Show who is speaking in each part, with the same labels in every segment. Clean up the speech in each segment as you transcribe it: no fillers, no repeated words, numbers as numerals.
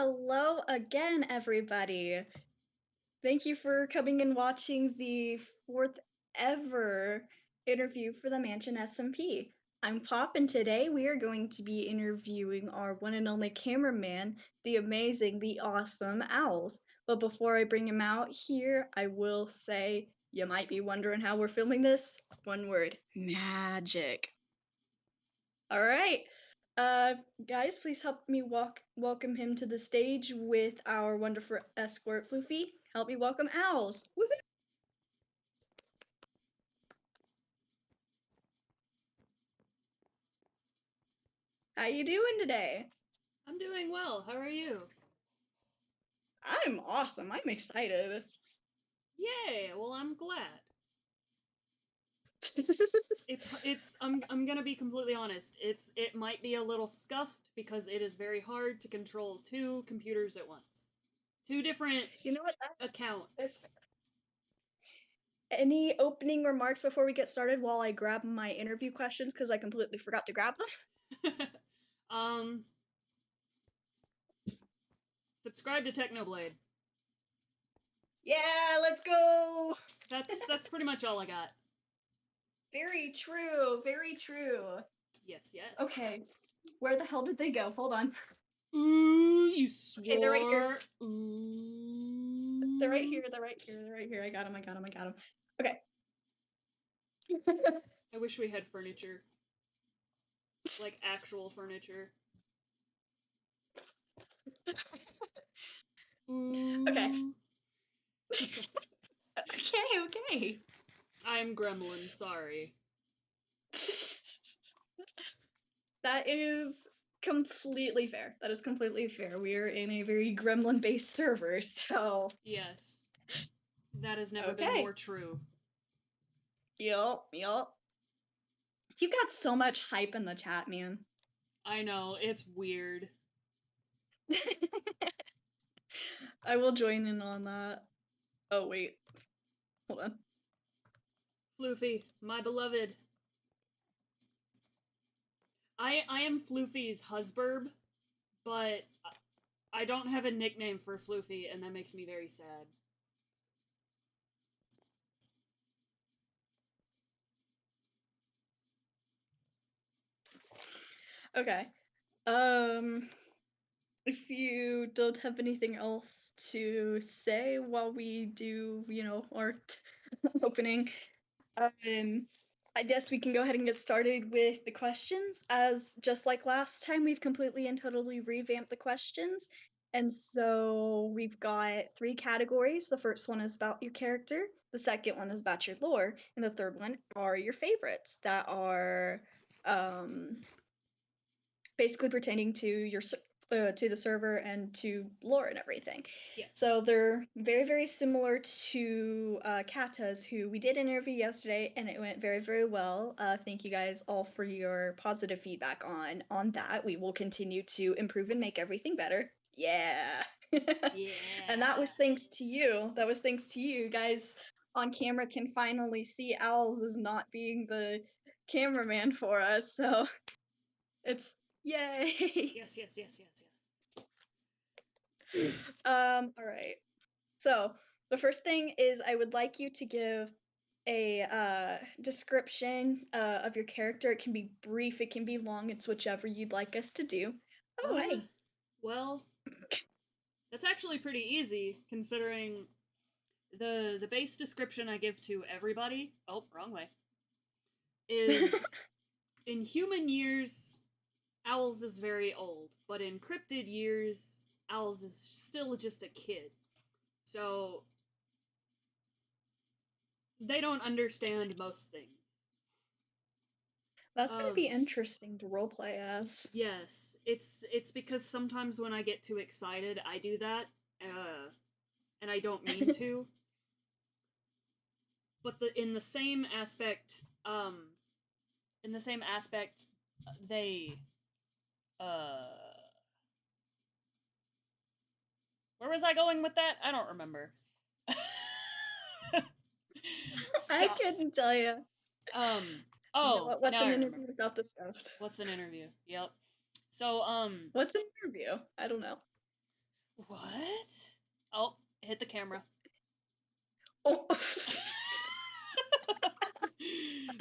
Speaker 1: Hello again, everybody. Thank you for coming and watching the fourth ever interview for the Mansion SMP. I'm Pop, and today we are going to be interviewing our one and only cameraman, the amazing, the awesome Owls. But before I bring him out here, I will say you might be wondering how we're filming this. One word: magic. All right. Guys, please help me welcome him to the stage with our wonderful escort, Floofy. Help me welcome Owls. Woohoo! How you doing today?
Speaker 2: I'm doing well. How are you?
Speaker 1: I'm awesome. I'm excited.
Speaker 2: Yay! Well, I'm glad. I'm gonna be completely honest. It might be a little scuffed because it is very hard to control two computers at once. Two different
Speaker 1: You know what?
Speaker 2: accounts.
Speaker 1: Any opening remarks before we get started while I grab my interview questions because I completely forgot to grab them?
Speaker 2: um Subscribe to Technoblade.
Speaker 1: Yeah, let's go.
Speaker 2: That's pretty much all I got.
Speaker 1: Very true. Very true.
Speaker 2: Yes, yes.
Speaker 1: Okay. Where the hell did they go? Hold on.
Speaker 2: Ooh, you swore.
Speaker 1: Okay, they're right here.
Speaker 2: Ooh.
Speaker 1: They're right here. They're right here. They're right here. I got them. Okay.
Speaker 2: I wish we had furniture. Like actual furniture. Ooh.
Speaker 1: Okay. Okay.
Speaker 2: I'm gremlin, sorry.
Speaker 1: That is completely fair. That is completely fair. We are in a very gremlin-based server, so...
Speaker 2: Yes. That has never been more true.
Speaker 1: Yup. You've got so much hype in the chat, man.
Speaker 2: I know, it's weird.
Speaker 1: I will join in on that. Oh, wait. Hold on.
Speaker 2: Floofy, my beloved. I am Floofy's husband, but I don't have a nickname for Floofy, and that makes me very sad.
Speaker 1: Okay. If you don't have anything else to say while we do, our opening, I guess we can go ahead and get started with the questions. As just like last time, we've completely and totally revamped the questions. And so we've got 3 categories. The first one is about your character, the second one is about your lore, and the third one are your favorites that are basically pertaining to your to the server and to lore and everything.
Speaker 2: Yes.
Speaker 1: So they're very, very similar to Kata's, who we did interview yesterday, and it went very, very well. Thank you guys all for your positive feedback on that. We will continue to improve and make everything better. Yeah.
Speaker 2: Yeah.
Speaker 1: And that was thanks to you. That was thanks to you guys. On camera can finally see Owls as not being the cameraman for us, so it's yay.
Speaker 2: Yes.
Speaker 1: All right. So the first thing is I would like you to give a description of your character. It can be brief, it can be long, it's whichever you'd like us to do. Oh, hey.
Speaker 2: Well, that's actually pretty easy considering the base description I give to everybody. Oh, wrong way. Is in human years, Owls is very old, but in cryptid years, Owls is still just a kid. So they don't understand most things.
Speaker 1: That's gonna be interesting to roleplay as.
Speaker 2: Yes, it's because sometimes when I get too excited, I do that, and I don't mean to. But in the same aspect, they, where was I going with that? I don't remember.
Speaker 1: I couldn't tell you.
Speaker 2: Oh,
Speaker 1: what's an interview without the stuff?
Speaker 2: What's an interview? Yep. So,
Speaker 1: what's an interview? I don't know.
Speaker 2: What? Oh, hit the camera.
Speaker 1: Oh.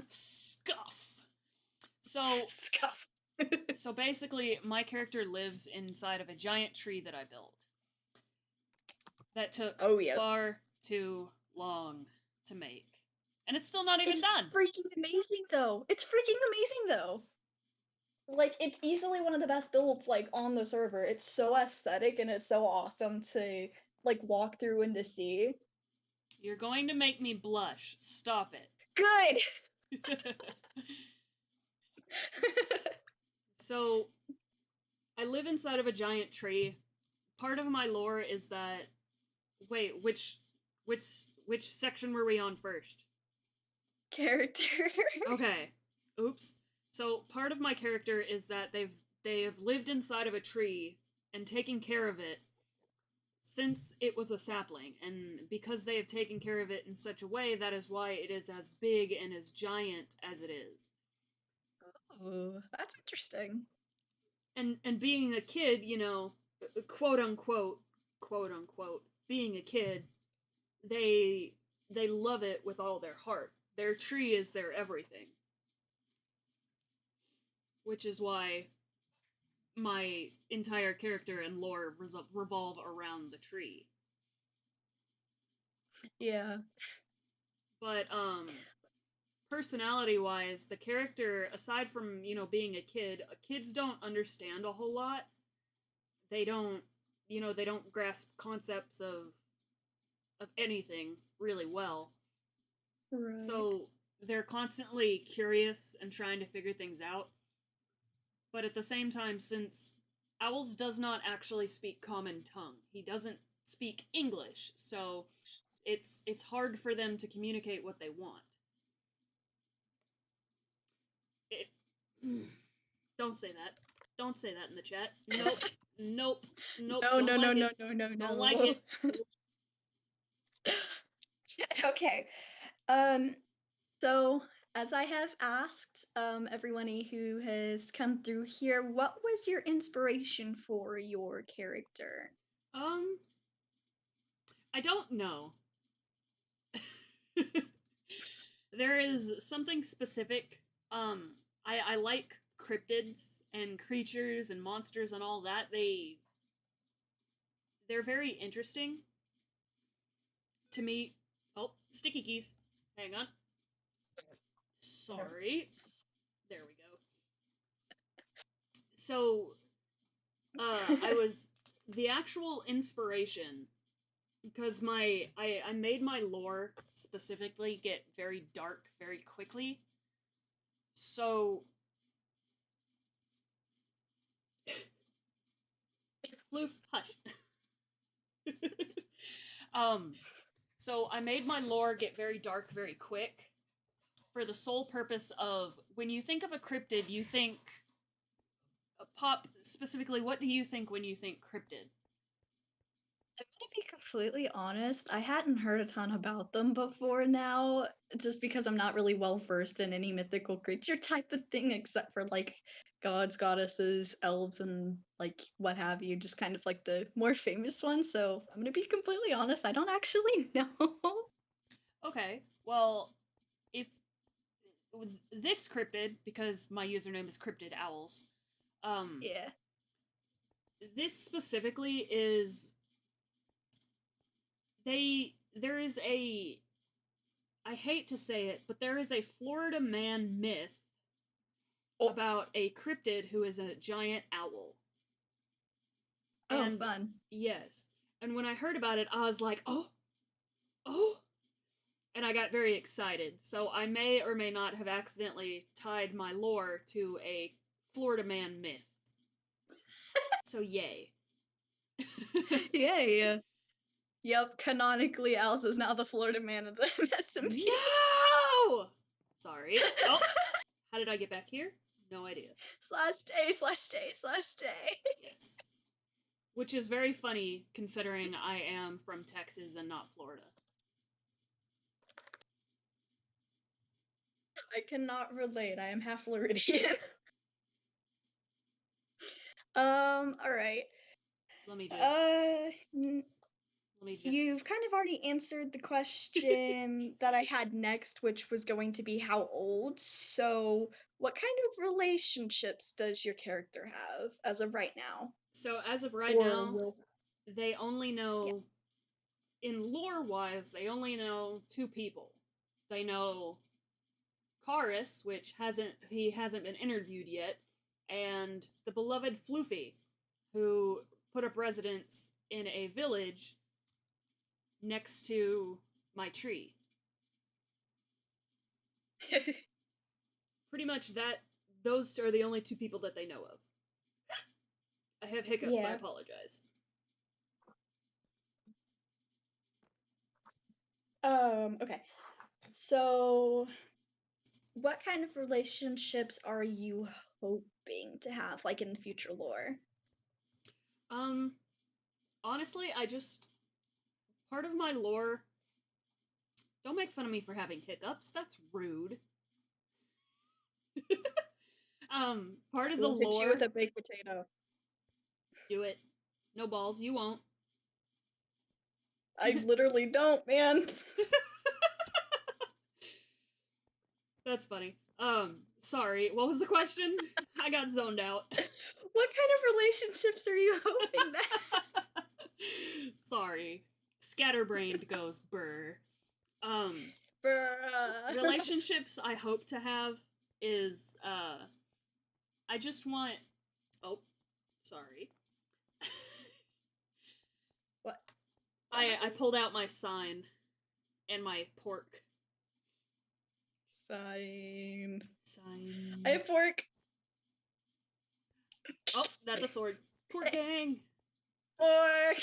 Speaker 2: Scuff. So,
Speaker 1: Scuff.
Speaker 2: so basically, my character lives inside of a giant tree that I built. That took
Speaker 1: Oh, yes.
Speaker 2: far too long to make. And it's still not even
Speaker 1: It's
Speaker 2: done.
Speaker 1: freaking amazing, though. It's freaking amazing, though. Like, it's easily one of the best builds, like, on the server. It's so aesthetic and it's so awesome to, like, walk through and to see.
Speaker 2: You're going to make me blush. Stop it.
Speaker 1: Good!
Speaker 2: So, I live inside of a giant tree. Part of my lore is that. Wait, which section were we on first?
Speaker 1: Character.
Speaker 2: Okay. Oops. So part of my character is that they have lived inside of a tree and taken care of it since it was a sapling, and because they have taken care of it in such a way, that is why it is as big and as giant as it is.
Speaker 1: Oh, that's interesting.
Speaker 2: And being a kid, you know, quote unquote, being a kid, they love it with all their heart. Their tree is their everything. Which is why my entire character and lore revolve around the tree.
Speaker 1: Yeah.
Speaker 2: But personality wise, the character, aside from, you know, being a kid, kids don't understand a whole lot. They don't, you know, they don't grasp concepts of anything really well.
Speaker 1: Right.
Speaker 2: So they're constantly curious and trying to figure things out. But at the same time, since Owls does not actually speak common tongue, he doesn't speak English, so it's hard for them to communicate what they want. It, don't say that. Don't say that in the chat. Nope. Nope. Nope.
Speaker 1: No,
Speaker 2: don't
Speaker 1: no,
Speaker 2: like
Speaker 1: no,
Speaker 2: it.
Speaker 1: no, no, no, no.
Speaker 2: Don't like it.
Speaker 1: Okay. So as I have asked everyone who has come through here, what was your inspiration for your character?
Speaker 2: I don't know. There is something specific. I like cryptids and creatures and monsters and all that. They're very interesting to me. Oh, sticky keys. Hang on. Sorry. There we go. So, I was the actual inspiration because I made my lore specifically get very dark very quickly. So Floof, hush. So I made my lore get very dark very quick for the sole purpose of when you think of a cryptid, you think Pop specifically, what do you think when you think cryptid?
Speaker 1: I'm gonna be completely honest, I hadn't heard a ton about them before now, just because I'm not really well versed in any mythical creature type of thing, except for like gods, goddesses, elves, and like what have you, just kind of like the more famous ones. So I'm gonna be completely honest, I don't actually know.
Speaker 2: Okay, well, if this cryptid, because my username is CryptidOwls,
Speaker 1: Yeah.
Speaker 2: this specifically is there is a I hate to say it, but there is a Florida man myth about a cryptid who is a giant owl.
Speaker 1: Oh,
Speaker 2: And
Speaker 1: fun.
Speaker 2: yes. And when I heard about it, I was like, oh, and I got very excited. So I may or may not have accidentally tied my lore to a Florida man myth. So yay.
Speaker 1: Yay. Yep, canonically, Alice is now the Florida man of the MSMP.
Speaker 2: No! Sorry. Oh, how did I get back here? No idea.
Speaker 1: /J/J/J.
Speaker 2: Yes. Which is very funny considering I am from Texas and not Florida.
Speaker 1: I cannot relate. I am half Floridian. Alright.
Speaker 2: Let me just.
Speaker 1: Uh,
Speaker 2: Let me just.
Speaker 1: you've kind of already answered the question that I had next, which was going to be how old. So, what kind of relationships does your character have as of right now?
Speaker 2: So as of right
Speaker 1: Or
Speaker 2: now,
Speaker 1: will.
Speaker 2: they only
Speaker 1: Yeah.
Speaker 2: know, in lore wise, they only know two people. They know Karis, which hasn't been interviewed yet, and the beloved Floofy, who put up residence in a village next to my tree. Pretty much that those are the only two people that they know of. I have hiccups, I
Speaker 1: Yeah.
Speaker 2: apologize.
Speaker 1: Okay. So, what kind of relationships are you hoping to have, like in future lore?
Speaker 2: Um Honestly, I just part of my lore, don't make fun of me for having hiccups. That's rude. Part of the
Speaker 1: We'll hit you with
Speaker 2: lore,
Speaker 1: a baked potato.
Speaker 2: do it. No balls, you won't.
Speaker 1: I literally don't, man.
Speaker 2: That's funny. Sorry, what was the question? I got zoned out.
Speaker 1: What kind of relationships are you hoping that?
Speaker 2: Sorry. Scatterbrained goes burr.
Speaker 1: Bruh.
Speaker 2: Relationships I hope to have is I just want oh, sorry.
Speaker 1: What?
Speaker 2: I pulled out my sign and my pork.
Speaker 1: Sign.
Speaker 2: Sign.
Speaker 1: I have fork.
Speaker 2: Oh, that's a sword. Pork gang.
Speaker 1: Fork.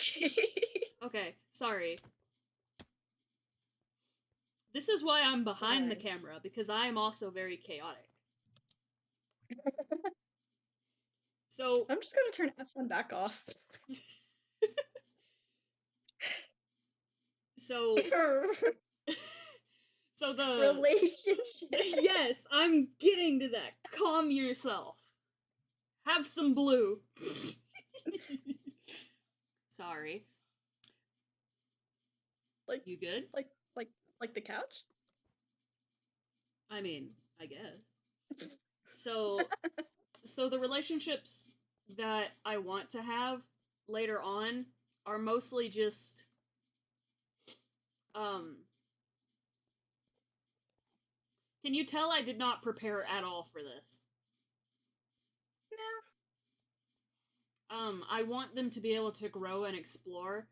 Speaker 2: Okay, sorry. This is why I'm behind the
Speaker 1: Sorry.
Speaker 2: camera, because I am also very chaotic. So
Speaker 1: I'm just gonna turn F1 back off.
Speaker 2: so so the
Speaker 1: Relationship.
Speaker 2: yes, I'm getting to that. Calm yourself. Have some blue. Sorry.
Speaker 1: Like,
Speaker 2: You good?
Speaker 1: like the couch?
Speaker 2: I mean, I guess. So the relationships that I want to have later on are mostly just can you tell I did not prepare at all for this?
Speaker 1: No.
Speaker 2: I want them to be able to grow and explore.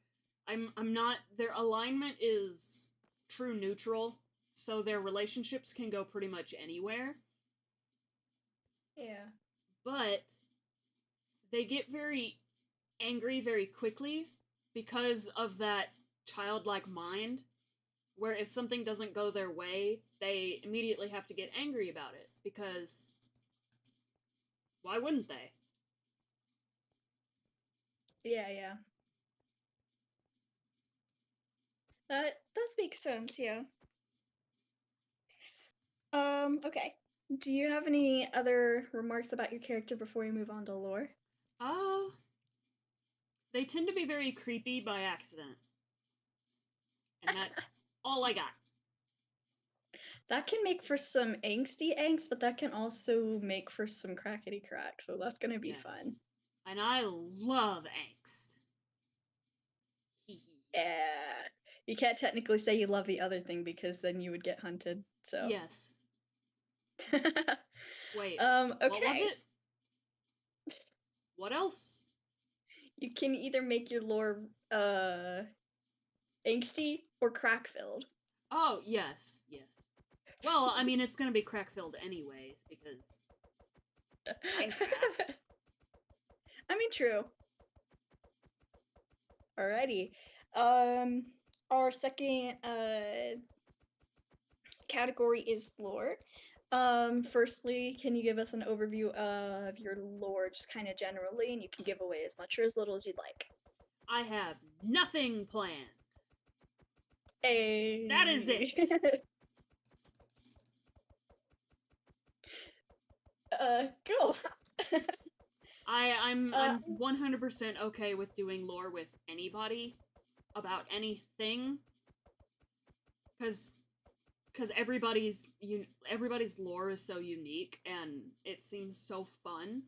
Speaker 2: I'm not their alignment is true neutral, so their relationships can go pretty much anywhere.
Speaker 1: Yeah.
Speaker 2: But they get very angry very quickly because of that childlike mind where if something doesn't go their way, they immediately have to get angry about it because why wouldn't they?
Speaker 1: Yeah. That does make sense, yeah. Okay. Do you have any other remarks about your character before we move on to lore?
Speaker 2: Uh, they tend to be very creepy by accident. And that's all I got.
Speaker 1: That can make for some angsty angst, but that can also make for some crackety crack, so that's gonna be
Speaker 2: Yes.
Speaker 1: fun.
Speaker 2: And I love angst.
Speaker 1: Yeah. You can't technically say you love the other thing because then you would get hunted, so.
Speaker 2: Yes. Wait.
Speaker 1: Okay.
Speaker 2: What was it? What else?
Speaker 1: You can either make your lore angsty or crack filled.
Speaker 2: Oh, yes. Well, I mean, it's gonna be crack filled anyways because Minecraft.
Speaker 1: I mean, true. Alrighty. Our second category is lore. Firstly, can you give us an overview of your lore, just kind of generally, and you can give away as much or as little as you'd like.
Speaker 2: I have nothing planned.
Speaker 1: Hey.
Speaker 2: That is it.
Speaker 1: Cool.
Speaker 2: I'm 100% okay with doing lore with anybody about anything, because everybody's lore is so unique and it seems so fun.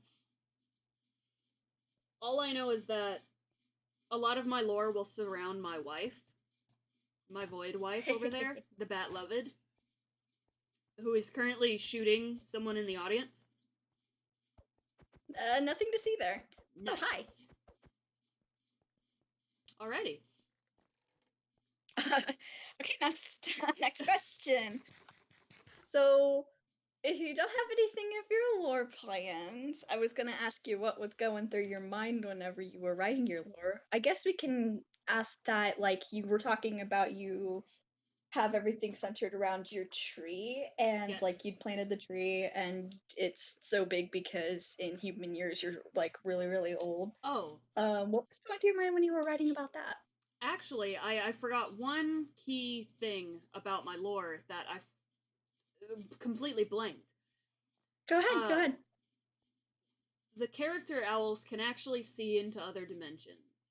Speaker 2: All I know is that a lot of my lore will surround my wife, my void wife over there, the Bat Loved, who is currently shooting someone in the audience.
Speaker 1: Nothing to see there.
Speaker 2: Nice.
Speaker 1: Oh, hi.
Speaker 2: Alrighty.
Speaker 1: Okay, next question. So, if you don't have anything of your lore plans, I was gonna ask you what was going through your mind whenever you were writing your lore. I guess we can ask that, like, you were talking about you have everything centered around your tree, and
Speaker 2: Yes.
Speaker 1: like you'd planted the tree, and it's so big because in human years you're like really, really old.
Speaker 2: Oh.
Speaker 1: What was going through your mind when you were writing about that?
Speaker 2: Actually, I forgot one key thing about my lore that I completely blanked.
Speaker 1: Go ahead, go ahead.
Speaker 2: The character owls can actually see into other dimensions,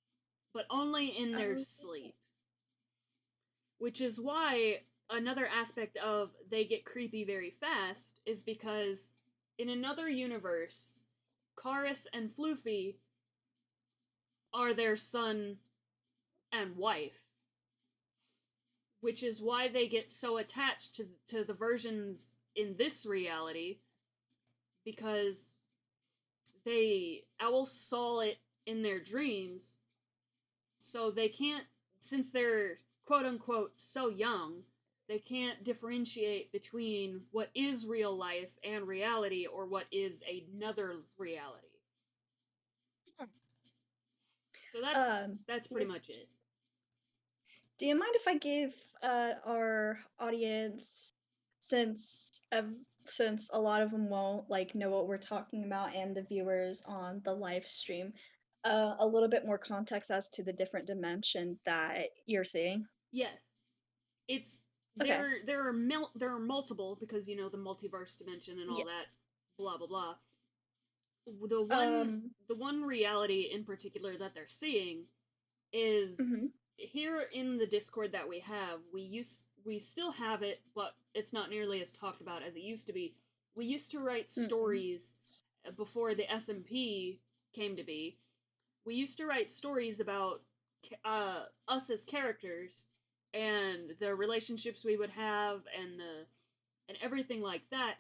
Speaker 2: but only in their sleep. Which is why another aspect of they get creepy very fast is because in another universe, Karis and Floofy are their son and wife. Which is why they get so attached to the versions in this reality, because owls saw it in their dreams, so they can't, since they're quote unquote so young, they can't differentiate between what is real life and reality or what is another reality. So that's pretty much it.
Speaker 1: Do you mind if I give our audience, since a lot of them won't like know what we're talking about, and the viewers on the live stream, a little bit more context as to the different dimension that you're seeing?
Speaker 2: Yes, it's
Speaker 1: Okay.
Speaker 2: there are multiple, because you know the multiverse dimension and all
Speaker 1: Yes.
Speaker 2: that, blah blah blah. The one reality in particular that they're seeing is here in the Discord that we have. We still have it, but it's not nearly as talked about as it used to be. We used to write stories before the SMP came to be. We used to write stories about us as characters and the relationships we would have and everything like that.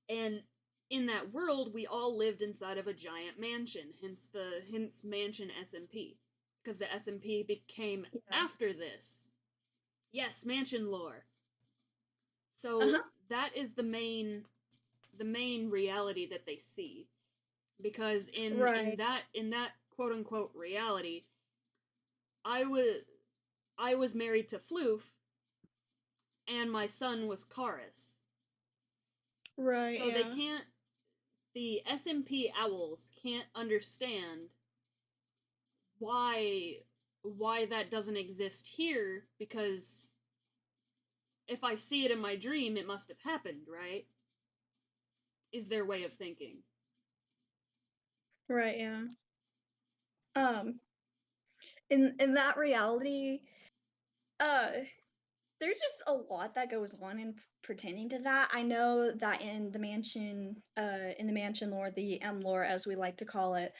Speaker 2: And in that world, we all lived inside of a giant mansion, hence mansion SMP, because the SMP became after this. Yes, mansion lore. So that is the main reality that they see, because in that quote unquote reality, I was married to Floof, and my son was Karis.
Speaker 1: Right.
Speaker 2: So they can't. The SMP owls can't understand why that doesn't exist here, because if I see it in my dream, it must have happened, right? Is their way of thinking.
Speaker 1: Right. Yeah. In that reality, there's just a lot that goes on in pertaining to that. I know that in the mansion lore, the M lore as we like to call it,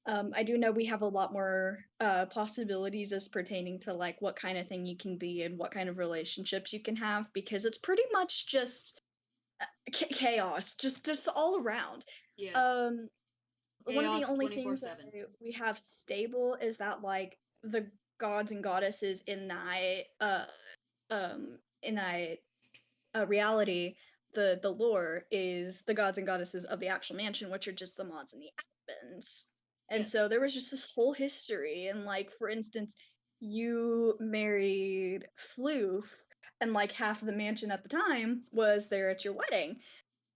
Speaker 1: I do know we have a lot more possibilities as pertaining to like what kind of thing you can be and what kind of relationships you can have, because it's pretty much just chaos, just all around.
Speaker 2: Yes.
Speaker 1: One of the only things that we have stable is that like the gods and goddesses in that reality, the lore is the gods and goddesses of the actual mansion, which are just the mods and the admins. And so there was just this whole history, and like for instance, you married Floof, and like half of the mansion at the time was there at your wedding.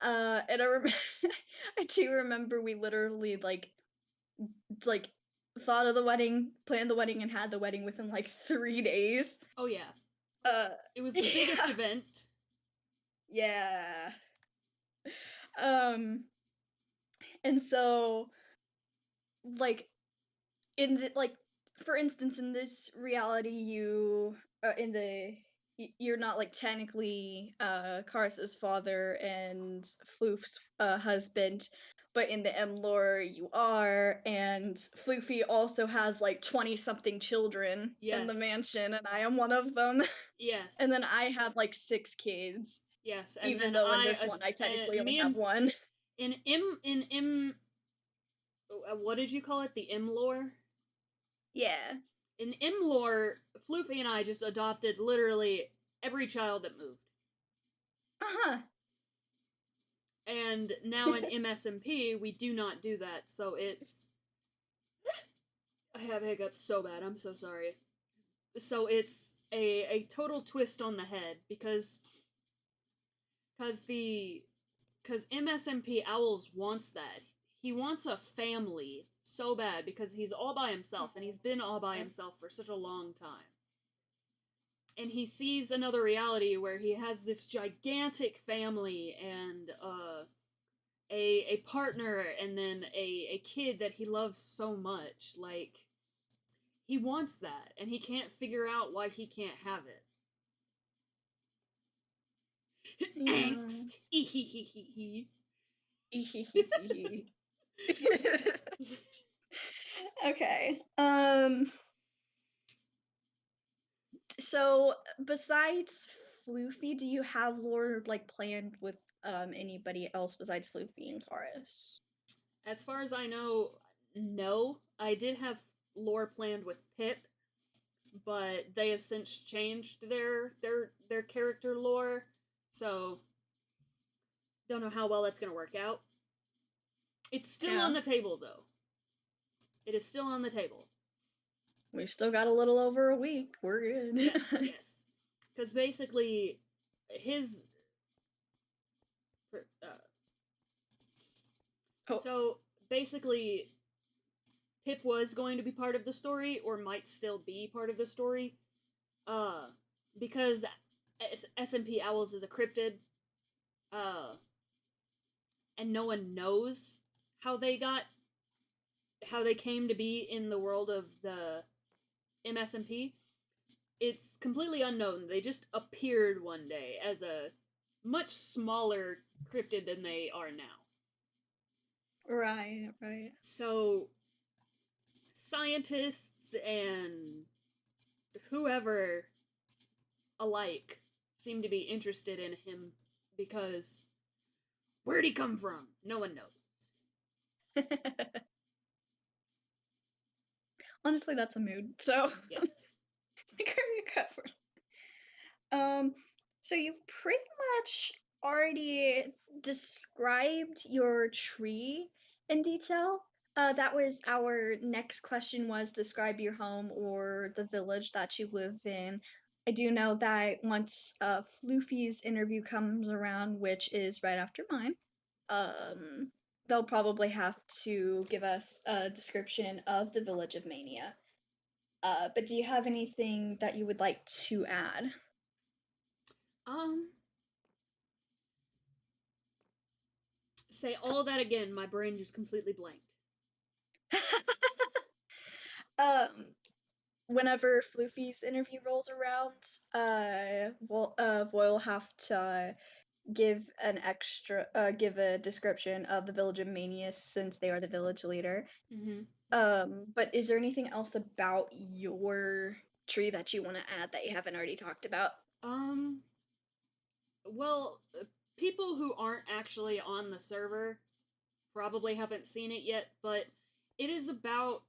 Speaker 1: And I do remember we literally like thought of the wedding, planned the wedding, and had the wedding within like 3 days.
Speaker 2: Oh yeah. It was the biggest event.
Speaker 1: Yeah. And so like in the like for instance in this reality you in the you're not like technically Kars's father and Floof's husband, but in the M lore you are, and Floofy also has like 20 something children in the
Speaker 2: Yes.
Speaker 1: mansion and I am one of them. And
Speaker 2: Yes.
Speaker 1: then I have like 6 kids,
Speaker 2: Yes. And
Speaker 1: even
Speaker 2: then
Speaker 1: though in this one I technically only
Speaker 2: me
Speaker 1: have
Speaker 2: and
Speaker 1: one.
Speaker 2: in M what did you call it? The M lore?
Speaker 1: Yeah.
Speaker 2: In M lore, Floofy and I just adopted literally every child that moved.
Speaker 1: Uh-huh.
Speaker 2: And now in MSMP, we do not do that, so it's. I have hiccups so bad, I'm so sorry. So it's a total twist on the head because MSMP Owls wants that. He wants a family so bad because he's all by himself and he's been all by himself for such a long time. And he sees another reality where he has this gigantic family and a partner and then a kid that he loves so much. Like, he wants that and he can't figure out why he can't have it. Angst.
Speaker 1: Okay. So besides Floofy, do you have lore like planned with anybody else besides Floofy and Taurus?
Speaker 2: As far as I know, no. I did have lore planned with Pip, but they have since changed their character lore, so don't know how well that's gonna work out. It's still
Speaker 1: Yeah.
Speaker 2: on the table though. It is still on the table.
Speaker 1: We've still got a little over a week. We're good.
Speaker 2: Yes, yes. Because basically, his.
Speaker 1: Oh.
Speaker 2: So basically, Pip was going to be part of the story, or might still be part of the story, because SMP Owls is a cryptid, and no one knows how they came to be in the world of the MSMP. It's completely unknown. They just appeared one day as a much smaller cryptid than they are now.
Speaker 1: Right, right.
Speaker 2: So scientists and whoever alike seem to be interested in him because where'd he come from? No one knows.
Speaker 1: Honestly, that's a mood. So
Speaker 2: Yes.
Speaker 1: So you've pretty much already described your tree in detail. That was our next question, was describe your home or the village that you live in. I do know that once Floofy's interview comes around, which is right after mine, they'll probably have to give us a description of the village of Mania. But do you have anything that you would like to add?
Speaker 2: Say all that again. My brain just completely blanked.
Speaker 1: Whenever Floofy's interview rolls around, Voil have to give give a description of the village of Manius since they are the village leader. But is there anything else about your tree that you want to add that you haven't already talked about?
Speaker 2: Well, people who aren't actually on the server probably haven't seen it yet, but it is about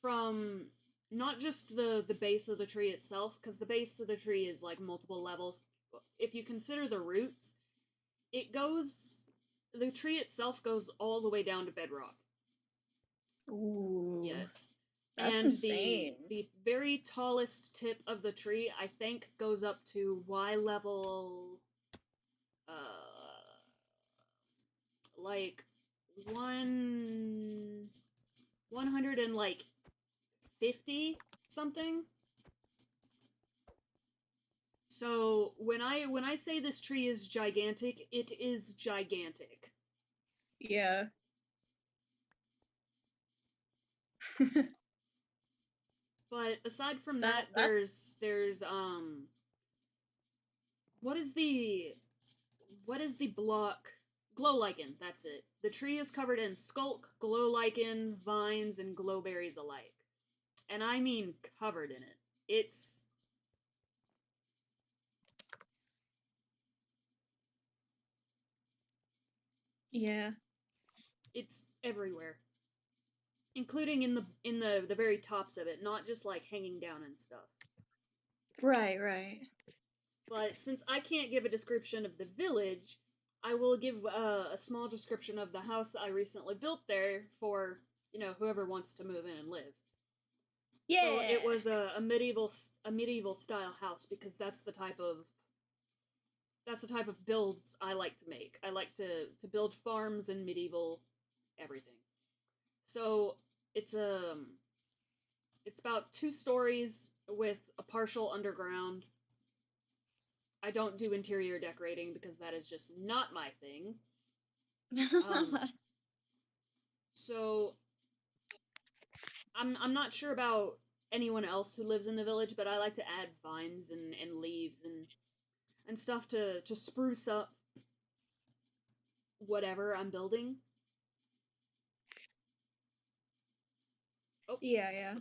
Speaker 2: from not just the base of the tree itself, because the base of the tree is like multiple levels. If you consider the roots, the tree itself goes all the way down to bedrock.
Speaker 1: Ooh.
Speaker 2: Yes.
Speaker 1: That's
Speaker 2: and
Speaker 1: insane.
Speaker 2: The very tallest tip of the tree, I think, goes up to Y level, like 100 and like 50 something. So when I say this tree is gigantic, it is gigantic.
Speaker 1: Yeah.
Speaker 2: But aside from that,
Speaker 1: That's
Speaker 2: there's what is the block? Glow lichen, that's it. The tree is covered in skulk, glow lichen, vines, and glowberries alike. And I mean covered in it.
Speaker 1: yeah.
Speaker 2: It's everywhere. Including in the very tops of it, not just like hanging down and stuff.
Speaker 1: Right, right.
Speaker 2: But since I can't give a description of the village, I will give a small description of the house I recently built there for, whoever wants to move in and live.
Speaker 1: Yeah.
Speaker 2: So it was a medieval style house because that's the type of builds I like to make. I like to build farms and medieval everything. So it's about 2 stories with a partial underground. I don't do interior decorating because that is just not my thing. So I'm not sure about anyone else who lives in the village, but I like to add vines and leaves and stuff to spruce up whatever I'm building. Oh,
Speaker 1: yeah, yeah.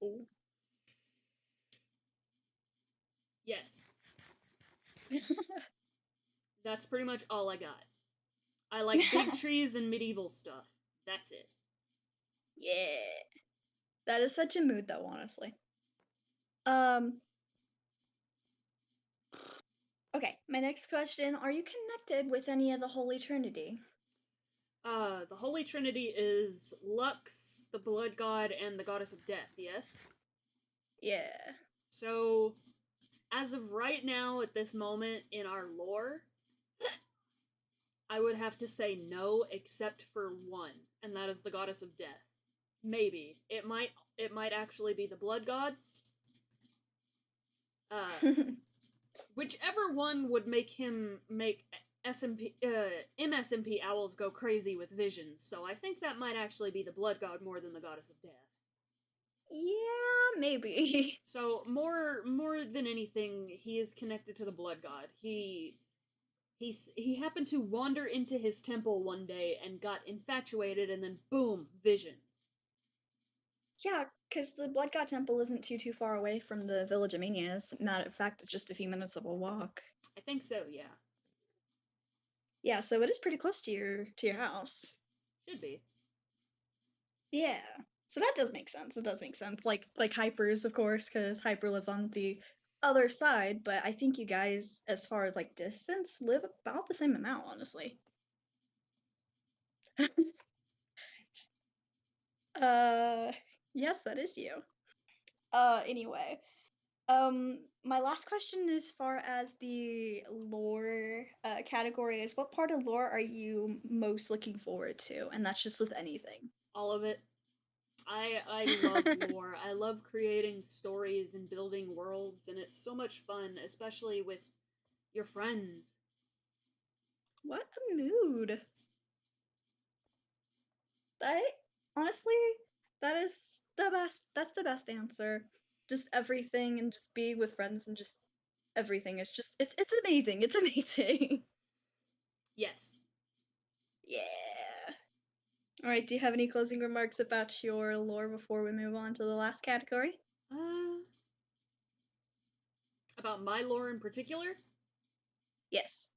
Speaker 1: Oh.
Speaker 2: Yes. That's pretty much all I got. I like big trees and medieval stuff. That's it.
Speaker 1: Yeah. That is such a mood though, honestly. Um okay, my next question, are you connected with any of the Holy Trinity?
Speaker 2: The Holy Trinity is Lux, the Blood God, and the Goddess of Death, yes?
Speaker 1: Yeah.
Speaker 2: So, as of right now, at this moment in our lore, I would have to say no, except for one, and that is the Goddess of Death. Maybe it might actually be the Blood God. Whichever one would make MSMP owls go crazy with visions. So I think that might actually be the Blood God more than the Goddess of Death.
Speaker 1: Yeah, maybe.
Speaker 2: So more than anything, he is connected to the Blood God. He happened to wander into his temple one day and got infatuated, and then boom, visions.
Speaker 1: Yeah, because the Blood God Temple isn't too far away from the Village of Mania. As a matter of fact, it's just a few minutes of a walk.
Speaker 2: I think so, yeah.
Speaker 1: Yeah, so it is pretty close to your house.
Speaker 2: Should be.
Speaker 1: Yeah. So that does make sense. It does make sense. Like Hyper's, of course, because Hyper lives on the other side, but I think you guys, as far as like distance, live about the same amount, honestly. uh yes, that is you. Anyway. My last question as far as the lore category is, what part of lore are you most looking forward to? And that's just with anything.
Speaker 2: All of it. I love lore. I love creating stories and building worlds, and it's so much fun, especially with your friends.
Speaker 1: What a mood. That honestly, that is the best. That's the best answer. Just everything and just being with friends and just everything is just it's amazing. It's amazing.
Speaker 2: Yes.
Speaker 1: Yeah. All right, do you have any closing remarks about your lore before we move on to the last category?
Speaker 2: About my lore in particular?
Speaker 1: Yes.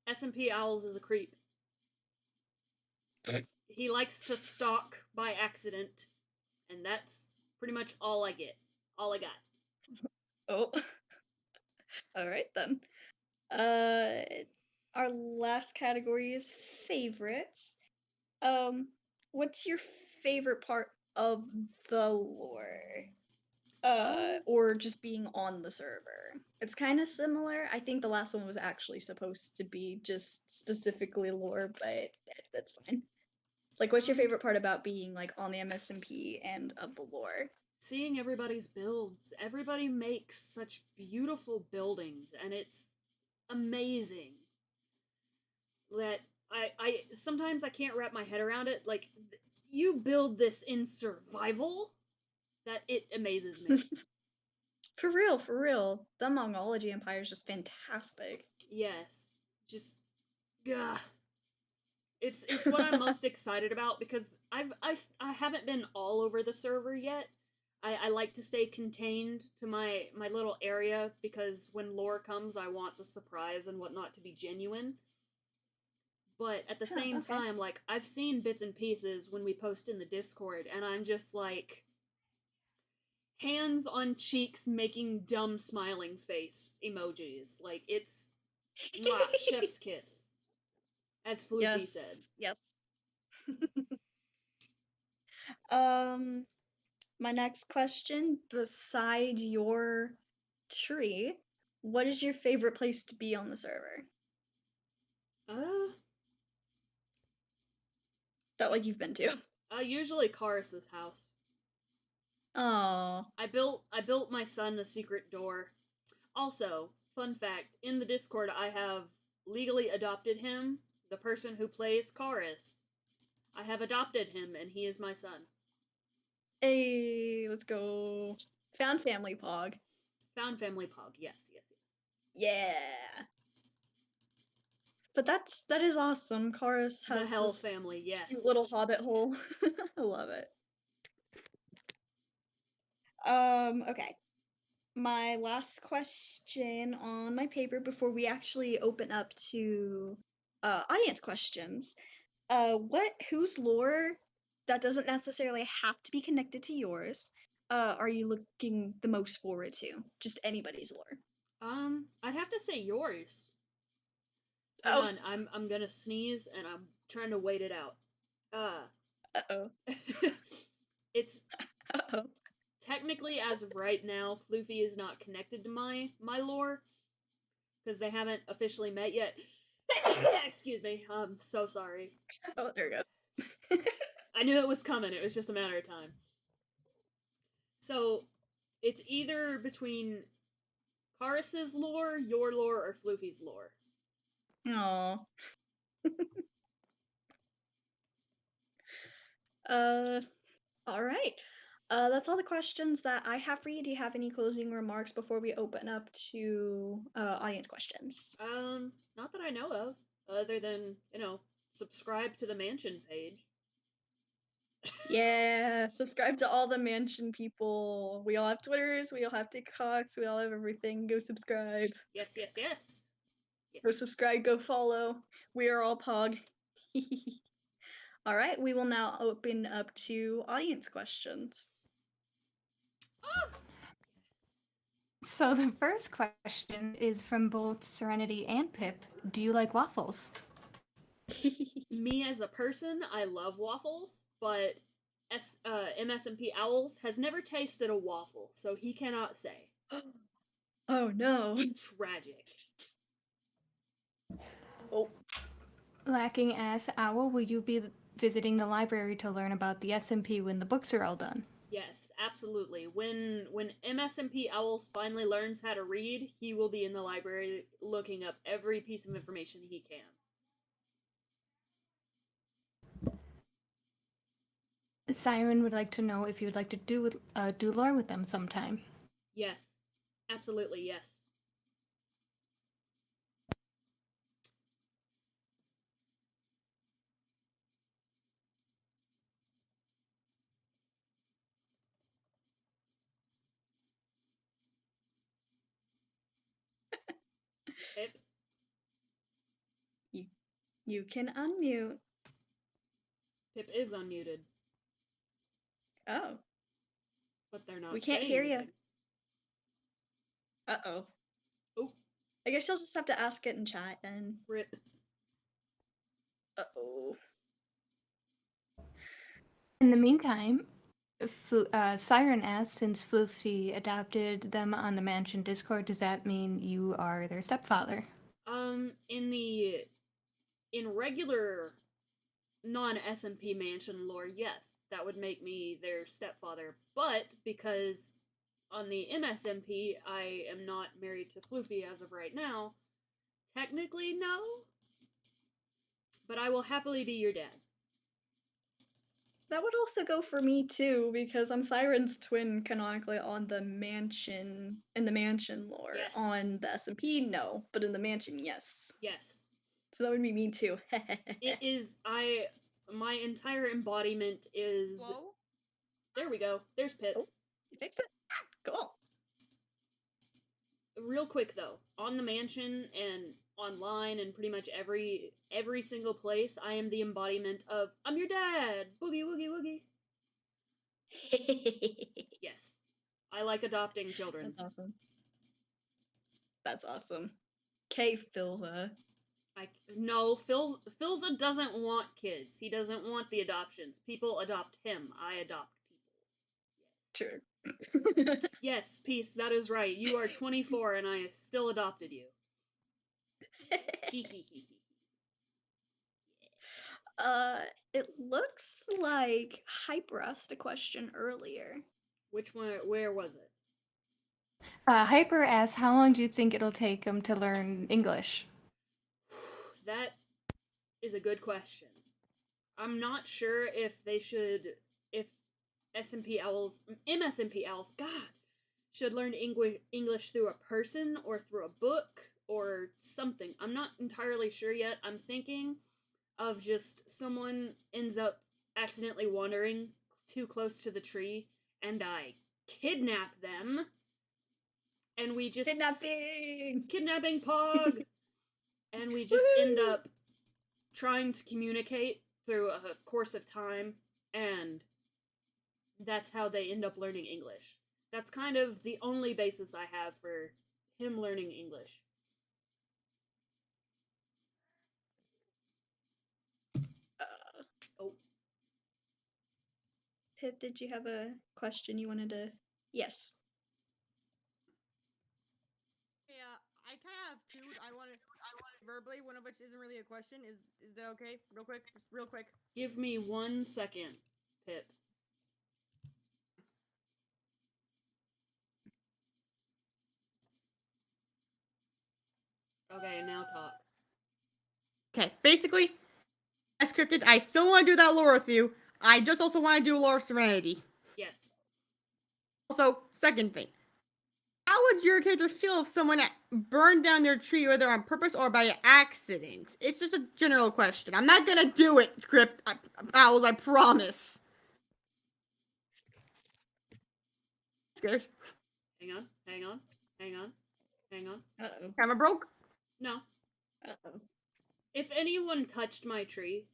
Speaker 2: SMP Owls is a creep. He likes to stalk by accident, and that's pretty much all I get. All I got.
Speaker 1: Oh. All right then. Our last category is favorites. What's your favorite part of the lore? Or just being on the server. It's kind of similar. I think the last one was actually supposed to be just specifically lore, but that's fine. Like, what's your favorite part about being like on the MSMP and of the lore?
Speaker 2: Seeing everybody's builds. Everybody makes such beautiful buildings, and it's amazing that I sometimes I can't wrap my head around it. Like, you build this in survival, that it amazes me.
Speaker 1: For real, for real. The Mongology Empire is just fantastic.
Speaker 2: Yes, just, gah. It's what I'm most excited about because I haven't been all over the server yet. I like to stay contained to my little area because when lore comes, I want the surprise and whatnot to be genuine. But at the
Speaker 1: Huh,
Speaker 2: same
Speaker 1: okay.
Speaker 2: time, like, I've seen bits and pieces when we post in the Discord, and I'm just like, hands on cheeks making dumb smiling face emojis. Like, it's mwah, chef's kiss, as Floofy said.
Speaker 1: Yes, yes. Um, my next question, beside your tree, what is your favorite place to be on the server?
Speaker 2: Uh,
Speaker 1: That like you've been to?
Speaker 2: Usually Karis's house.
Speaker 1: Oh,
Speaker 2: I built my son a secret door. Also, fun fact, in the Discord I have legally adopted him, the person who plays Karis. I have adopted him and he is my son.
Speaker 1: hey, let's go. Found family pog.
Speaker 2: Found family pog. Yes, yes, yes.
Speaker 1: Yeah. But that is awesome. Chorus
Speaker 2: The
Speaker 1: has
Speaker 2: Hell
Speaker 1: this
Speaker 2: family,
Speaker 1: cute little
Speaker 2: yes.
Speaker 1: hobbit hole. I love it. Okay. My last question on my paper before we actually open up to audience questions. Whose lore that doesn't necessarily have to be connected to yours are you looking the most forward to? Just anybody's lore.
Speaker 2: I'd have to say yours. Hang
Speaker 1: Oh,
Speaker 2: on, I'm gonna sneeze and I'm trying to wait it out. Uh
Speaker 1: uh-oh.
Speaker 2: it's
Speaker 1: Uh-oh.
Speaker 2: technically, as of right now, Floofy is not connected to my lore because they haven't officially met yet. Excuse me. I'm so sorry.
Speaker 1: Oh, there it goes.
Speaker 2: I knew it was coming. It was just a matter of time. So it's either between Karis's lore, your lore, or Floofy's lore.
Speaker 1: Aw. Uh, all right. That's all the questions that I have for you. Do you have any closing remarks before we open up to audience questions?
Speaker 2: Not that I know of, other than, subscribe to the mansion page.
Speaker 1: Yeah, subscribe to all the mansion people. We all have Twitters, we all have TikToks, we all have everything. Go subscribe.
Speaker 2: Yes, yes, yes. Yes,
Speaker 1: Go
Speaker 2: yes.
Speaker 1: subscribe, go follow. We are all Pog. All right, we will now open up to audience questions.
Speaker 2: Oh!
Speaker 3: So the first question is from both Serenity and Pip. Do you like waffles?
Speaker 2: Me as a person, I love waffles, but MSMP Owls has never tasted a waffle, so he cannot say.
Speaker 1: Oh no.
Speaker 2: Tragic.
Speaker 1: Oh.
Speaker 3: Lacking Ass Owl, will you be visiting the library to learn about the SMP when the books are all done?
Speaker 2: Yes, absolutely. When MSMP Owls finally learns how to read, he will be in the library looking up every piece of information he can.
Speaker 3: Siren would like to know if you would like to do lore with them sometime.
Speaker 2: Yes, absolutely yes. Pip,
Speaker 1: You can unmute.
Speaker 2: Pip is unmuted,
Speaker 1: Oh,
Speaker 2: but they're not
Speaker 1: we can't
Speaker 2: saying
Speaker 1: hear you.
Speaker 2: anything.
Speaker 1: Uh-oh.
Speaker 2: Oh,
Speaker 1: I guess you'll just have to ask it in chat then.
Speaker 2: rip.
Speaker 1: Uh-oh.
Speaker 3: In the meantime, Siren asks, since Floofy adopted them on the mansion Discord, does that mean you are their stepfather?
Speaker 2: In regular non-SMP mansion lore, yes, that would make me their stepfather. But because on the MSMP I am not married to Floofy as of right now, technically no. but I will happily be your dad.
Speaker 1: That would also go for me too, because I'm Siren's twin canonically on the mansion in the mansion lore.
Speaker 2: Yes.
Speaker 1: On the SMP, no, but in the mansion, yes.
Speaker 2: Yes.
Speaker 1: So that would be me too.
Speaker 2: It is. My entire embodiment is.
Speaker 4: Whoa.
Speaker 2: There we go. There's Pip.
Speaker 1: Oh, you fixed it. Cool.
Speaker 2: Real quick though, on the mansion and online and pretty much every single place, I am the embodiment of I'm your dad. Boogie woogie woogie. Yes, I like adopting children.
Speaker 1: That's awesome. That's awesome. Okay, Philza.
Speaker 2: No, Philza doesn't want kids. He doesn't want the adoptions. People adopt him. I adopt people.
Speaker 1: True.
Speaker 2: Yes, Peace, that is right. You are 24 and I still adopted you.
Speaker 1: It looks like Hyper asked a question earlier.
Speaker 2: Which one? Where was it?
Speaker 3: Hyper asks, how long do you think it'll take him to learn English?
Speaker 2: That is a good question. I'm not sure if MSMP Owls, God, should learn English through a person or through a book or something. I'm not entirely sure yet. I'm thinking of just someone ends up accidentally wandering too close to the tree and I kidnap them and we just kidnapping Pog and we just end up trying to communicate through a course of time, and that's how they end up learning English. That's kind of the only basis I have for him learning English. Oh.
Speaker 1: Pip, did you have a question you wanted to? Yes.
Speaker 4: Yeah, I kind of have two. I want to verbally, one of which isn't really a question. Is that okay? Real quick, just real quick.
Speaker 2: Give me 1 second, Pip. Okay, now talk.
Speaker 4: Okay, basically, as scripted, I still want to do that lore with you. I just also want to do Lore of Serenity.
Speaker 2: Yes.
Speaker 4: Also, second thing. How would your character feel if someone burned down their tree, whether on purpose or by accident? It's just a general question. I'm not gonna do it, Owls, I promise. Scared.
Speaker 2: Hang on.
Speaker 1: Uh-oh.
Speaker 4: Camera broke?
Speaker 2: No.
Speaker 1: Uh-oh.
Speaker 2: If anyone touched my tree,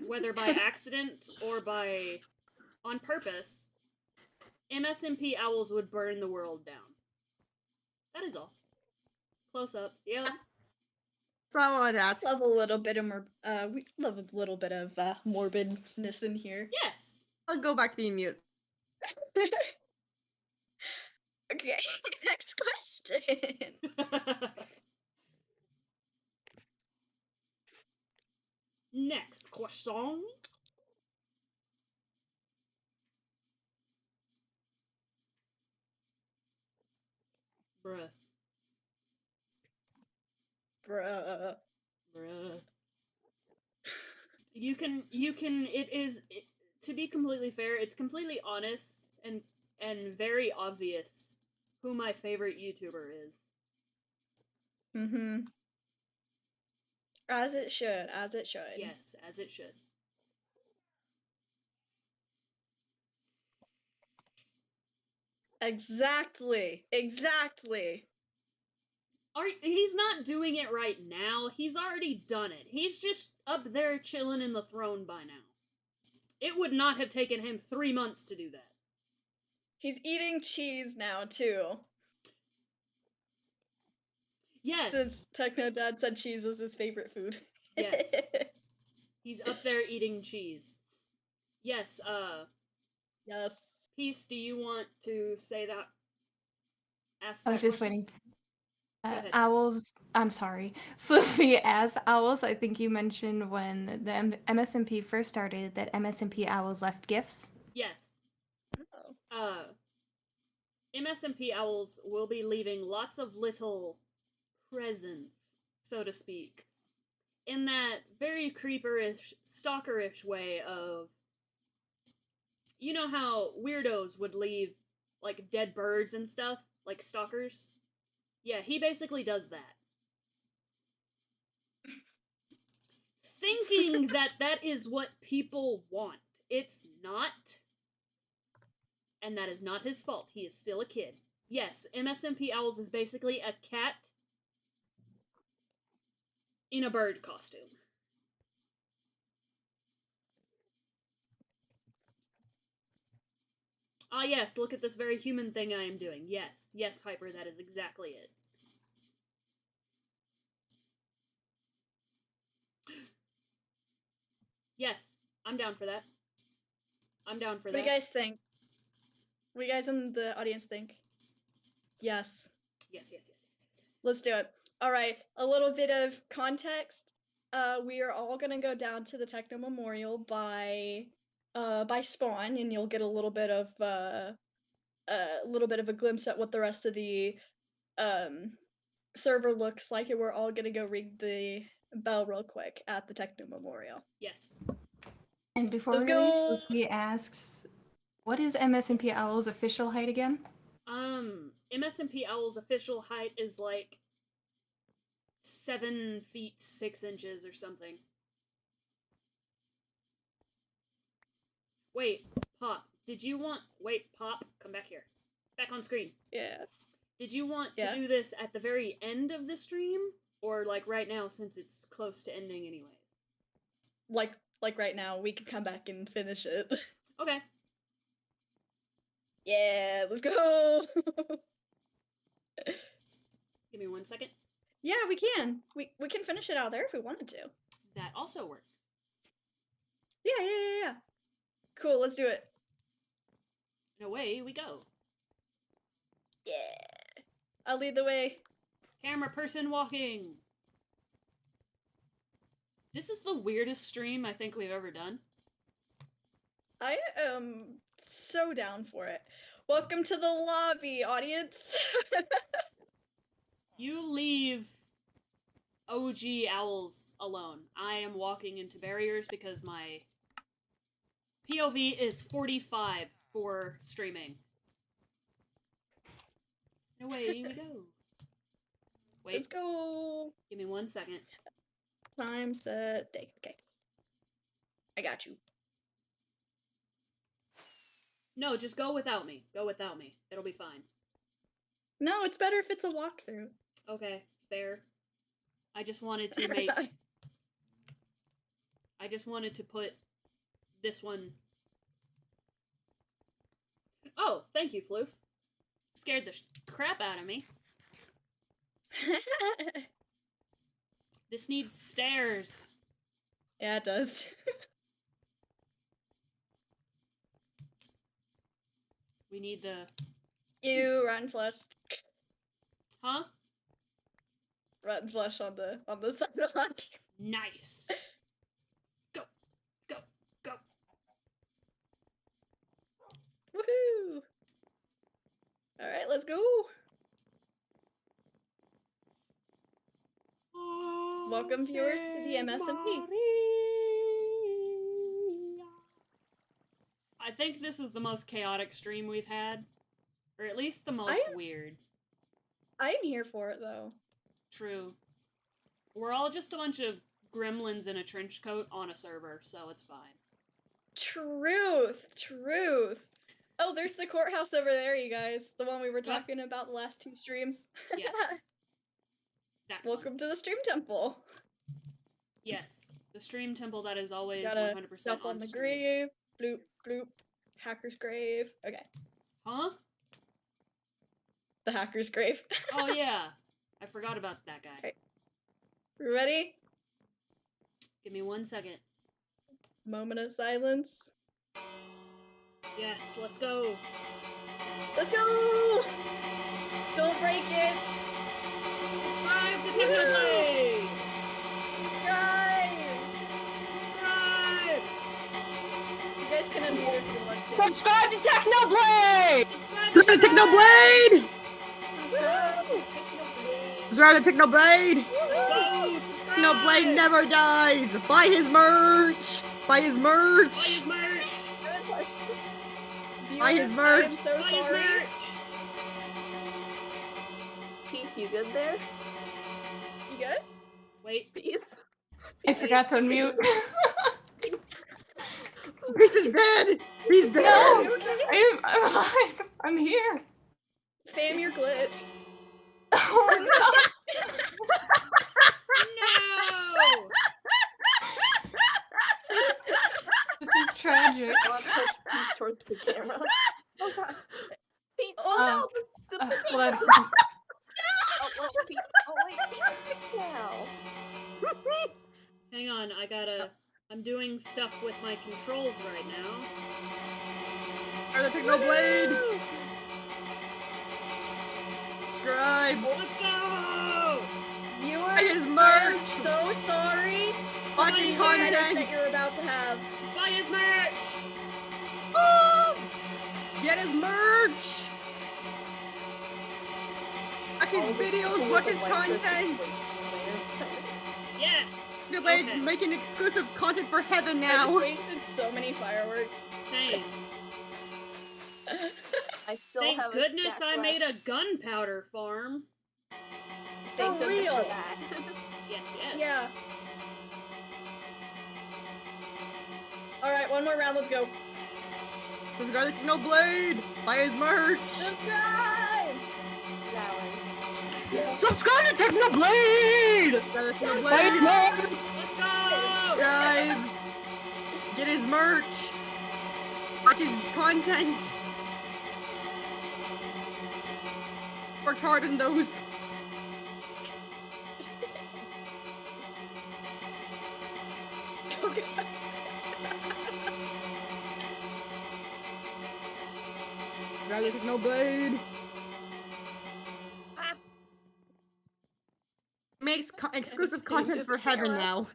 Speaker 2: whether by accident or on purpose, MSMP Owls would burn the world down. That is all. Close-ups, yeah.
Speaker 4: So I wanted to ask.
Speaker 1: Love a little bit of we love a little bit of morbidness in here.
Speaker 2: Yes!
Speaker 4: I'll go back to being mute.
Speaker 1: Okay, next question.
Speaker 2: Next question. Bruh. You can, to be completely fair, it's completely honest and very obvious who my favorite YouTuber is.
Speaker 1: Mm-hmm. As it should.
Speaker 2: Yes, as it should.
Speaker 1: Exactly.
Speaker 2: He's not doing it right now. He's already done it. He's just up there chilling in the throne by now. It would not have taken him 3 months to do that.
Speaker 1: He's eating cheese now, too.
Speaker 2: Yes.
Speaker 1: Since Techno Dad said cheese was his favorite food.
Speaker 2: Yes. He's up there eating cheese. Yes,
Speaker 1: Yes.
Speaker 2: Peace, do you want to say that? Ask
Speaker 3: I
Speaker 2: that
Speaker 3: was just
Speaker 2: question?
Speaker 3: waiting.
Speaker 2: ahead.
Speaker 3: Owls, I'm sorry. Fluffy as Owls, I think you mentioned when the MSMP first started that MSMP Owls left gifts.
Speaker 2: Yes.
Speaker 1: Oh.
Speaker 2: MSMP Owls will be leaving lots of little presents, so to speak. in that very creeperish, stalkerish way of, you know how weirdos would leave, like, dead birds and stuff, like stalkers? Yeah, he basically does that. Thinking that that is what people want. It's not. And that is not his fault. He is still a kid. Yes, MSMP Owls is basically a cat in a bird costume. Ah, yes, look at this very human thing I am doing. Yes, yes, Hyper, that is exactly it. Yes, I'm down for that. I'm down for that.
Speaker 1: What do you guys think? What do you guys in the audience think? Yes.
Speaker 2: Yes.
Speaker 1: Let's do it. All right, a little bit of context. We are all gonna go down to the Techno Memorial by spawn, and you'll get a little bit of a glimpse at what the rest of the server looks like, and we're all gonna go ring the bell real quick at the Techno Memorial.
Speaker 2: Yes.
Speaker 3: And before
Speaker 1: Let's
Speaker 3: we leave,
Speaker 1: go.
Speaker 3: he asks, what is MSMP Owl's official height again?
Speaker 2: MSMP Owl's official height is like 7 feet 6 inches or something. Wait, Pop, Pop, come back here. Back on screen.
Speaker 1: Yeah.
Speaker 2: Did you want to do this at the very end of the stream? Or like right now since it's close to ending anyways?
Speaker 1: Like right now, we can come back and finish it.
Speaker 2: Okay.
Speaker 1: Yeah, let's go!
Speaker 2: Give me 1 second.
Speaker 1: Yeah, we can. We can finish it out there if we wanted to.
Speaker 2: That also works.
Speaker 1: Yeah. Cool, let's do it.
Speaker 2: And away we go.
Speaker 1: Yeah. I'll lead the way.
Speaker 2: Camera person walking. This is the weirdest stream I think we've ever done.
Speaker 1: I am so down for it. Welcome to the lobby, audience.
Speaker 2: You leave OG Owls alone. I am walking into barriers because my POV is 45 for streaming. Away we go. Wait.
Speaker 1: Let's go.
Speaker 2: Give me 1 second.
Speaker 1: Time, set, day. Okay. I got you.
Speaker 2: No, just go without me. Go without me. It'll be fine.
Speaker 1: No, it's better if it's a walkthrough.
Speaker 2: Okay, fair. I just wanted to make... I just wanted to put this one... Oh, thank you, Floof. Scared the crap out of me. This needs stairs.
Speaker 1: Yeah, it does.
Speaker 2: We need the...
Speaker 1: Ew, rotten flesh.
Speaker 2: Huh?
Speaker 1: Rotten flesh on the sidewalk.
Speaker 2: Nice. Go. Go. Go.
Speaker 1: Woohoo! Alright, let's go. Welcome, viewers, to the MSMP.
Speaker 2: I think this is the most chaotic stream we've had. Or at least the most weird.
Speaker 1: I am here for it, though.
Speaker 2: True. We're all just a bunch of gremlins in a trench coat on a server, so it's fine.
Speaker 1: Truth. Oh, there's the courthouse over there, you guys. The one we were talking about the last 2 streams.
Speaker 2: Yes.
Speaker 1: Welcome to the stream temple.
Speaker 2: Yes. The stream temple that is always
Speaker 1: gotta
Speaker 2: 100%
Speaker 1: step on the
Speaker 2: stream.
Speaker 1: grave. Bloop, bloop. Hacker's grave. Okay.
Speaker 2: Huh?
Speaker 1: The hacker's grave.
Speaker 2: Oh, yeah. I forgot about that guy.
Speaker 1: Right. Ready?
Speaker 2: Give me 1 second.
Speaker 1: Moment of silence.
Speaker 2: Yes, let's go.
Speaker 1: Let's go! Don't break it!
Speaker 2: Subscribe to Technoblade!
Speaker 1: Subscribe!
Speaker 2: Subscribe!
Speaker 1: You guys can unmute if you want to.
Speaker 5: Subscribe to Technoblade!
Speaker 2: Subscribe
Speaker 4: Subscribe to Technoblade!
Speaker 1: Woo!
Speaker 4: Subscribe to Technoblade!
Speaker 2: Let's go! Subscribe!
Speaker 4: Technoblade never dies. Buy his merch. Buy his merch.
Speaker 2: Buy his merch!
Speaker 5: Good question.
Speaker 4: Buy his
Speaker 1: Viewers,
Speaker 4: merch.
Speaker 1: I am so
Speaker 2: Buy his
Speaker 1: sorry.
Speaker 2: merch!
Speaker 5: Peace, you good there?
Speaker 1: You good?
Speaker 2: Wait.
Speaker 5: Peace.
Speaker 3: I forgot to unmute.
Speaker 4: Peace is dead. He's dead.
Speaker 3: No!
Speaker 1: You okay?
Speaker 3: I'm alive. I'm here.
Speaker 1: Fam, you're glitched.
Speaker 3: Oh no!
Speaker 2: No!
Speaker 3: This is tragic.
Speaker 5: I want to push Peace towards the camera. Oh god. Peace.
Speaker 1: Oh,
Speaker 5: no! The
Speaker 3: Hold on.
Speaker 5: oh, well, Peace. Oh wait, Peace is now.
Speaker 2: Hang on, I'm doing stuff with my controls right now.
Speaker 4: Fire the Technoblade. Subscribe.
Speaker 2: Let's go!
Speaker 1: Viewers,
Speaker 4: Buy his
Speaker 1: I am
Speaker 4: merch.
Speaker 1: so sorry.
Speaker 4: Watch his
Speaker 2: Buy his
Speaker 1: Headache that
Speaker 4: content.
Speaker 1: you're about to have.
Speaker 2: Buy his merch!
Speaker 4: Get his merch. Watch his
Speaker 5: All the
Speaker 4: videos.
Speaker 5: cool
Speaker 4: Watch his
Speaker 5: and light
Speaker 4: content.
Speaker 5: systems later.
Speaker 2: Yes!
Speaker 4: Technoblade's
Speaker 2: Okay.
Speaker 4: making exclusive content for heaven
Speaker 1: I just
Speaker 4: now.
Speaker 1: wasted so many fireworks.
Speaker 2: Same.
Speaker 5: I still
Speaker 2: Thank
Speaker 5: have
Speaker 2: goodness
Speaker 5: a stack
Speaker 2: I made
Speaker 5: left.
Speaker 2: a gunpowder farm.
Speaker 1: Thank
Speaker 5: For
Speaker 1: goodness
Speaker 5: real.
Speaker 1: for that.
Speaker 2: Yes, yes.
Speaker 1: Yeah. Alright, one more round, let's go.
Speaker 4: Subscribe to Technoblade. Buy his merch.
Speaker 1: Subscribe!
Speaker 5: Flowers.
Speaker 3: Subscribe to Technoblade!
Speaker 4: Subscribe to Technoblade.
Speaker 2: Let's go!
Speaker 4: Subscribe. Get his merch. Watch his content. Worked hard on those.
Speaker 1: Okay.
Speaker 4: Subscribe to Technoblade.
Speaker 5: Ah.
Speaker 4: Makes exclusive
Speaker 5: Thank
Speaker 4: content
Speaker 5: you,
Speaker 4: for heaven
Speaker 5: Sarah.
Speaker 4: now.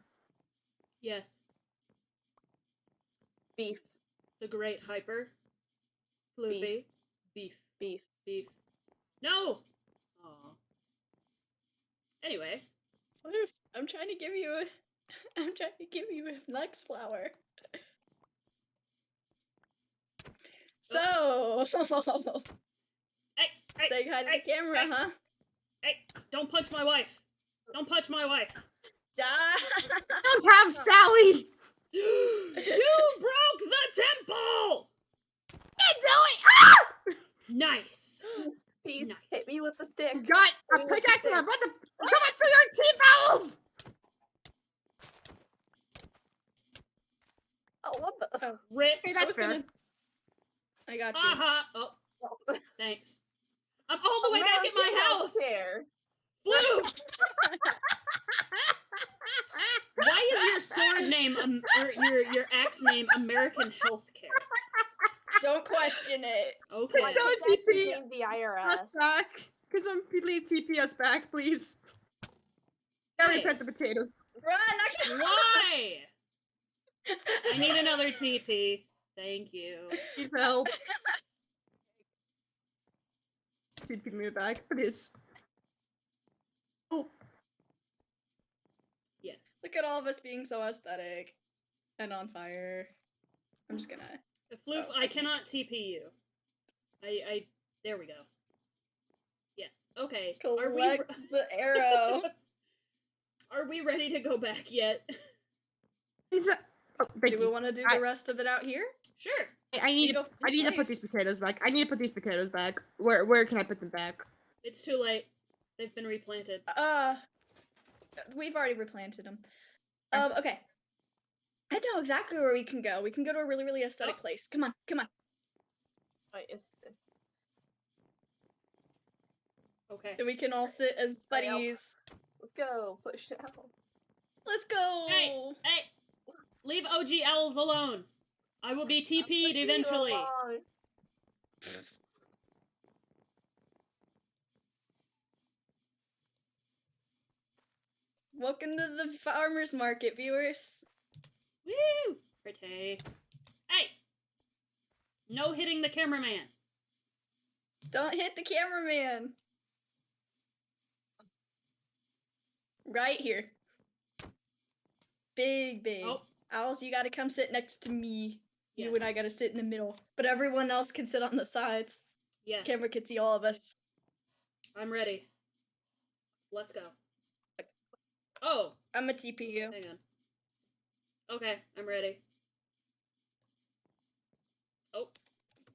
Speaker 2: Yes.
Speaker 5: Beef.
Speaker 2: The great hyper. Floofy. Beef.
Speaker 5: Beef.
Speaker 2: Beef. No! Aw. Anyways.
Speaker 1: I'm trying to give you a Lex flower. So
Speaker 2: Hey! Hey!
Speaker 1: say hi to
Speaker 2: hey,
Speaker 1: the camera,
Speaker 2: hey.
Speaker 1: huh?
Speaker 2: Hey! Don't punch my wife! Don't punch my wife!
Speaker 1: Die!
Speaker 4: Don't have Sally.
Speaker 2: You broke the temple!
Speaker 4: Can't do it. Ah!
Speaker 2: Nice!
Speaker 5: Peace.
Speaker 2: Nice.
Speaker 5: Hit me with the stick.
Speaker 4: Got a pickaxe and I'm about to come up for your T-Owls!
Speaker 5: Oh, what the?
Speaker 2: Rip!
Speaker 4: Hey,
Speaker 1: I
Speaker 4: that's
Speaker 1: was
Speaker 4: fair.
Speaker 1: gonna. I got you.
Speaker 2: Aha! Oh, thanks. I'm all the way back at my house!
Speaker 5: Here.
Speaker 2: Floof! Why is your sword name, or your axe name, American Healthcare?
Speaker 1: Don't question it.
Speaker 2: Okay.
Speaker 4: So TP
Speaker 5: The
Speaker 4: us
Speaker 5: IRS.
Speaker 4: back. Can some please TP us back, please? Now we
Speaker 2: Hey.
Speaker 4: plant the potatoes.
Speaker 1: Run!
Speaker 2: Why? I need another TP. Thank you.
Speaker 4: Please help. TP me back, please. Oh,
Speaker 2: Yes.
Speaker 1: Look at all of us being so aesthetic and on fire. I'm just gonna.
Speaker 2: Floof,
Speaker 1: Oh,
Speaker 2: I
Speaker 1: I can't.
Speaker 2: cannot TP you. There we go. Yes. Okay.
Speaker 1: Collect the arrow.
Speaker 2: Are we ready to go back yet?
Speaker 4: please. Oh, thank
Speaker 1: Do we
Speaker 4: you.
Speaker 1: want to do
Speaker 4: I-
Speaker 1: the rest of it out here?
Speaker 2: Sure.
Speaker 4: I need.
Speaker 1: Beetle
Speaker 4: I need to put these
Speaker 1: place.
Speaker 4: potatoes back. I need to put these potatoes back. Where can I put them back?
Speaker 2: It's too late. They've been replanted.
Speaker 1: We've already replanted them. Okay. I know exactly where we can go. We can go to a really, really aesthetic
Speaker 2: Oh.
Speaker 1: place. Come on, come on.
Speaker 5: Wait, is this?
Speaker 2: Okay.
Speaker 1: And we can all sit as
Speaker 5: I help.
Speaker 1: buddies.
Speaker 5: Let's go. Push it out.
Speaker 1: Let's go.
Speaker 2: Hey! Leave OG Owls alone. I will be TP'd
Speaker 5: Push you
Speaker 2: eventually.
Speaker 5: along.
Speaker 1: Welcome to the farmers market, viewers.
Speaker 2: Woo! Pretty. Hey! No hitting the cameraman.
Speaker 1: Don't hit the cameraman. Right here. Big, big.
Speaker 2: Oh.
Speaker 1: Owls, you gotta come sit next to me. You
Speaker 2: Yes.
Speaker 1: and I gotta sit in the middle. But everyone else can sit on the sides.
Speaker 2: Yes.
Speaker 1: Camera can see all of us.
Speaker 2: I'm ready. Let's go. Oh,
Speaker 1: I'm a TP you.
Speaker 2: hang on. Okay, I'm ready. Oh,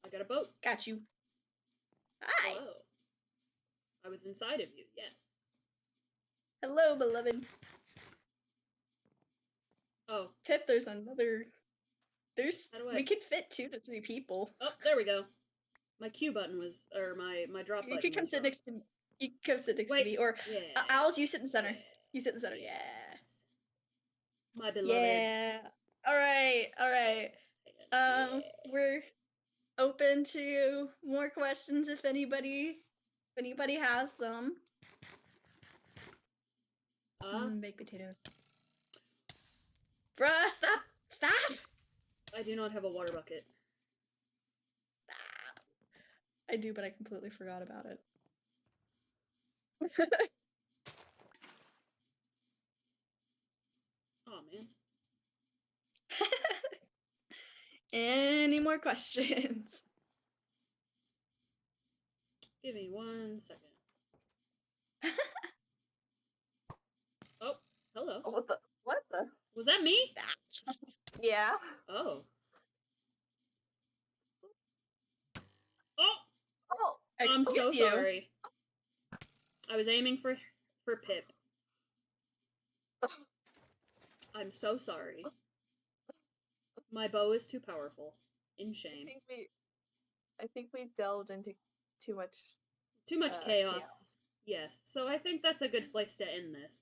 Speaker 2: I got a boat.
Speaker 1: Got you. Hi.
Speaker 2: Hello. I was inside of you, yes.
Speaker 1: Hello, beloved.
Speaker 2: Oh,
Speaker 1: Pip, there's another.
Speaker 2: How do I-
Speaker 1: We could fit 2 to 3 people.
Speaker 2: oh, there we go. My Q button was, or my drop button
Speaker 1: You could come
Speaker 2: was
Speaker 1: sit
Speaker 2: wrong.
Speaker 1: next to me. You can come sit next to
Speaker 2: Wait,
Speaker 1: me. Or
Speaker 2: yes,
Speaker 1: Owls, you sit in the center.
Speaker 2: yes,
Speaker 1: You sit in the center.
Speaker 2: yes.
Speaker 1: Yeah.
Speaker 2: My beloveds.
Speaker 1: Yeah. All right. All right.
Speaker 2: Yes.
Speaker 1: We're open to more questions if anybody has them. Baked potatoes. Bruh, stop! Stop!
Speaker 2: I do not have a water bucket.
Speaker 1: Stop. I do, but I completely forgot about it.
Speaker 2: Oh man.
Speaker 1: Any more questions?
Speaker 2: Give me 1 second. Oh, hello.
Speaker 5: What the? What the?
Speaker 2: Was that me?
Speaker 1: Stop.
Speaker 5: Yeah.
Speaker 2: Oh. Oh,
Speaker 5: Oh.
Speaker 2: I'm so
Speaker 1: Excuse you.
Speaker 2: sorry. I was aiming for Pip. I'm so sorry. My bow is too powerful. In shame.
Speaker 5: I think we've delved into too much.
Speaker 2: Too much chaos. Yes. So I think that's a good place to end this.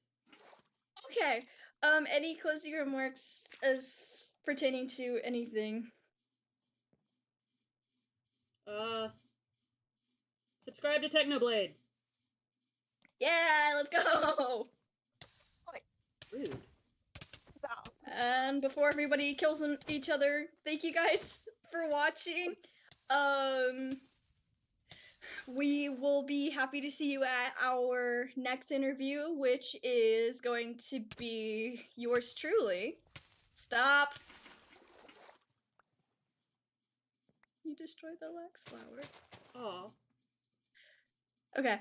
Speaker 1: Okay. Any closing remarks as pertaining to anything?
Speaker 2: Subscribe to Technoblade.
Speaker 1: Yeah, let's go.
Speaker 2: Rude.
Speaker 5: Stop.
Speaker 1: And before everybody kills each other, thank you guys for watching. We will be happy to see you at our next interview, which is going to be yours truly. Stop. You destroyed the Lex flower.
Speaker 2: Aw.
Speaker 1: Okay.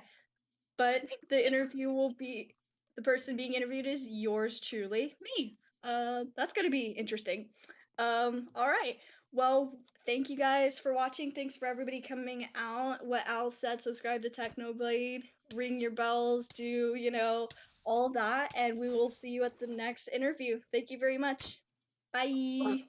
Speaker 1: But the interview will be, the person being interviewed is yours truly, me. That's gonna be interesting. Alright. Well, thank you guys for watching. Thanks for everybody coming out. What Al said, subscribe to Technoblade, ring your bells, do, all that, and we will see you at the next interview. Thank you very much. Bye.